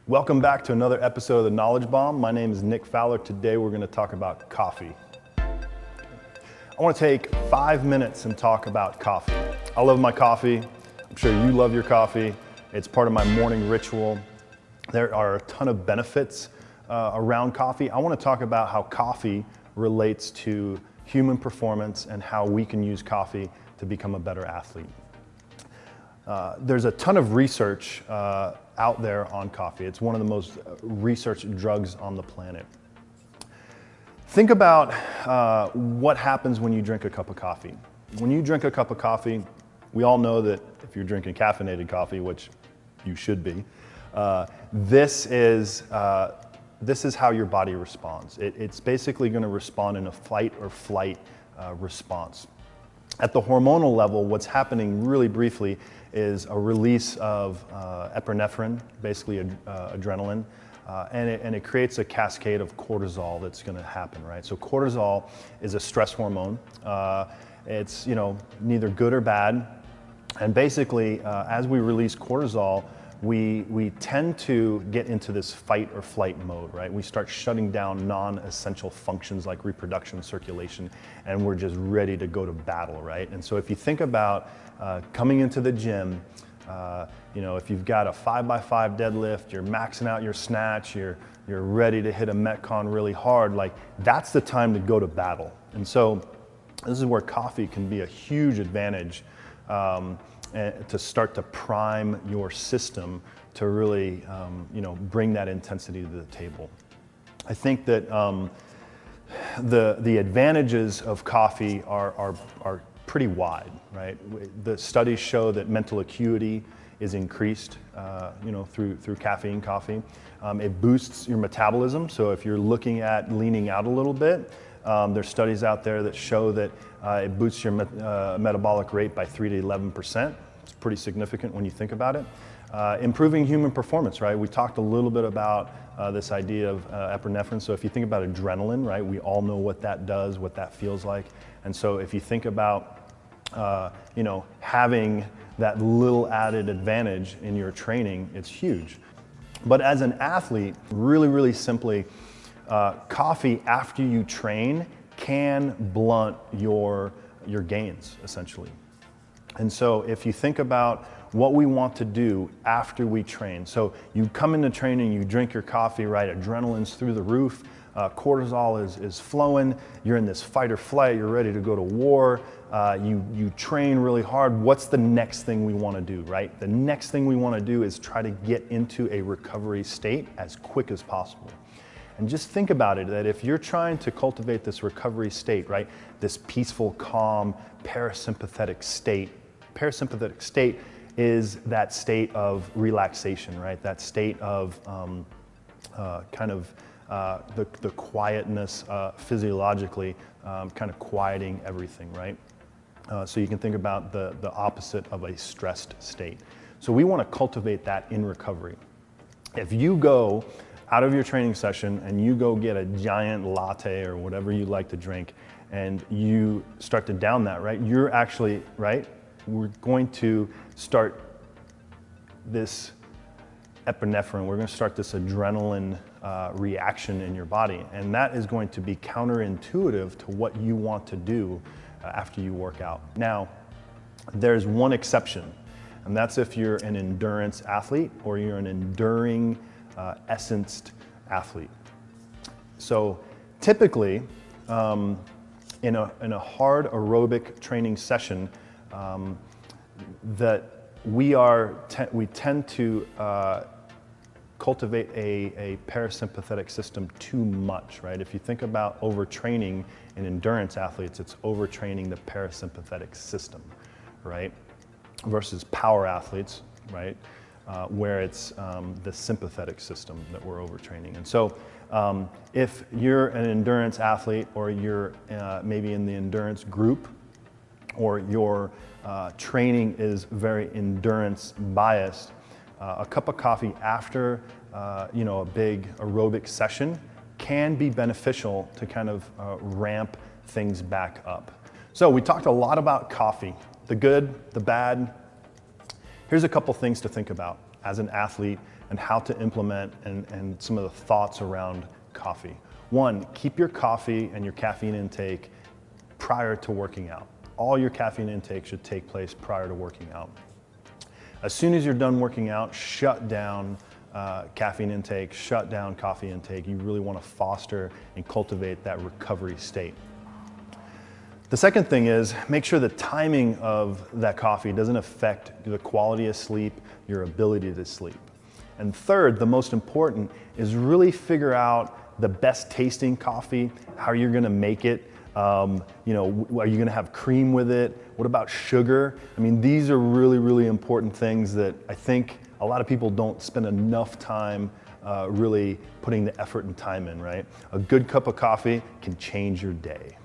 Welcome back to another episode of the Knowledge Bomb. My name is Nick Fowler. Today we're going to talk about coffee. I want to take 5 minutes and talk about coffee. I love my coffee. I'm sure you love your coffee. It's part of my morning ritual. There are a ton of benefits around coffee. I want to talk about how coffee relates to human performance and how we can use coffee to become a better athlete. There's a ton of research out there on coffee. It's one of the most researched drugs on the planet. Think about what happens when you drink a cup of coffee. When you drink a cup of coffee, we all know that if you're drinking caffeinated coffee, which you should be, this is how your body responds. It's basically going to respond in a fight or flight response. At the hormonal level, what's happening really briefly is a release of epinephrine, basically adrenaline, and it creates a cascade of cortisol that's going to happen, right? So cortisol is a stress hormone. It's neither good or bad, and basically as we release cortisol, we tend to get into this fight or flight mode, right? We start shutting down non-essential functions like reproduction, circulation, and we're just ready to go to battle, right? And so if you think about coming into the gym, if you've got a 5x5 deadlift, you're maxing out your snatch, you're ready to hit a Metcon really hard, like that's the time to go to battle. And so this is where coffee can be a huge advantage to start to prime your system to really, bring that intensity to the table. I think that the advantages of coffee are pretty wide, right? The studies show that mental acuity is increased, through caffeine coffee. It boosts your metabolism. So if you're looking at leaning out a little bit, there's studies out there that show that it boosts your metabolic rate by 3 to 11%. It's pretty significant when you think about it. Improving human performance, right? We talked a little bit about this idea of epinephrine. So if you think about adrenaline, right, we all know what that does, what that feels like. And so if you think about, having that little added advantage in your training, it's huge. But as an athlete, really, really simply, coffee after you train can blunt your gains, essentially. And so if you think about what we want to do after we train, so you come into training, you drink your coffee, right, adrenaline's through the roof, cortisol is flowing, you're in this fight or flight, you're ready to go to war, you train really hard. What's the next thing we want to do, right? The next thing we want to do is try to get into a recovery state as quick as possible. And just think about it, that if you're trying to cultivate this recovery state, right, this peaceful, calm, parasympathetic state is that state of relaxation, right? That state of the quietness physiologically, kind of quieting everything, right? So you can think about the opposite of a stressed state. So we want to cultivate that in recovery. If you go out of your training session and you go get a giant latte or whatever you like to drink and you start to down that, right? You're actually, right? We're going to start this epinephrine, we're going to start this adrenaline reaction in your body, and that is going to be counterintuitive to what you want to do after you work out. Now, there's one exception, and that's if you're an endurance athlete or you're an enduring, essenced athlete. So typically, in a hard aerobic training session, that we tend to cultivate a parasympathetic system too much, right? If you think about overtraining in endurance athletes, it's overtraining the parasympathetic system, right? Versus power athletes, right? Where it's the sympathetic system that we're overtraining. And so if you're an endurance athlete or you're maybe in the endurance group, or your training is very endurance biased, a cup of coffee after a big aerobic session can be beneficial to kind of ramp things back up. So we talked a lot about coffee, the good, the bad. Here's a couple things to think about as an athlete and how to implement and some of the thoughts around coffee. One, keep your coffee and your caffeine intake prior to working out. All your caffeine intake should take place prior to working out. As soon as you're done working out, shut down caffeine intake, shut down coffee intake. You really want to foster and cultivate that recovery state. The second thing is make sure the timing of that coffee doesn't affect the quality of sleep, your ability to sleep. And third, the most important, is really figure out the best tasting coffee, how you're gonna make it. Are you gonna have cream with it? What about sugar? I mean, these are really, really important things that I think a lot of people don't spend enough time really putting the effort and time in, right? A good cup of coffee can change your day.